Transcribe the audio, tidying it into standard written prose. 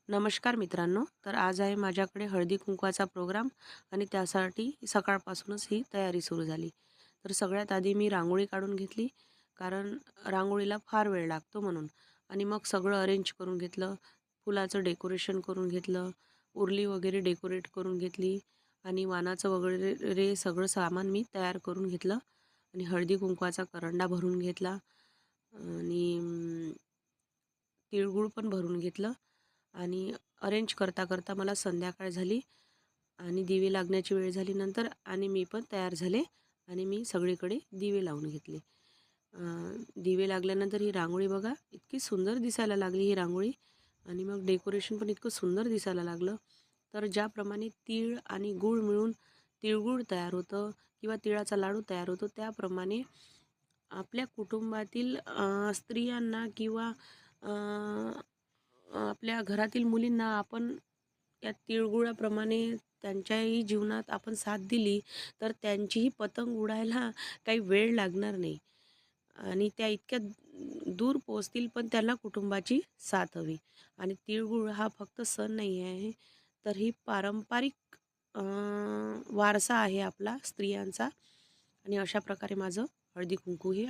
नमस्कार मित्रांनो. तर आज आहे माझ्याकडे हळदी कुंकवाचा प्रोग्राम आणि त्यासाठी सकाळपासूनच ही तयारी सुरू झाली. तर सगळ्यात आधी मी रांगोळी काढून घेतली, कारण रांगोळीला फार वेळ लागतो म्हणून. आणि मग सगळं अरेंज करून घेतलं, फुलाचं डेकोरेशन करून घेतलं, उरली वगैरे डेकोरेट करून घेतली आणि वाणाचं वगैरे सगळं सामान मी तयार करून घेतलं आणि हळदी कुंकवाचा करंडा भरून घेतला आणि तिळगुळ पण भरून घेतलं आणि अरेंज करता करता मला संध्याकाळ झाली आणि दिवे लागण्याची वेळ झाली नंतर आणि मी पण तयार झाले आणि मी सगळीकडे दिवे लावून घेतले. दिवे लागल्यानंतर ही रांगोळी बघा इतकी सुंदर दिसायला लागली ही रांगोळी आणि मग डेकोरेशन पण इतकं सुंदर दिसायला लागलं. तर ज्याप्रमाणे तीळ आणि गूळ मिळून तिळगूळ तयार होतं किंवा तिळाचा लाडू तयार होतो, त्याप्रमाणे आपल्या कुटुंबातील स्त्रियांना किंवा आपल्या घरातील मुलींना आपण या तिळगुळाप्रमाणे त्यांच्याही जीवनात आपण साथ दिली, तर त्यांचीही पतंग उडायला काही वेळ लागणार नाही आणि त्या इतक्या दूर पोहोचतील, पण त्यांना कुटुंबाची साथ हवी. आणि तिळगुळ हा फक्त सण नाही आहे, तर ही पारंपरिक वारसा आहे आपला स्त्रियांचा आणि अशा प्रकारे माझं हळदी-कुंकू हे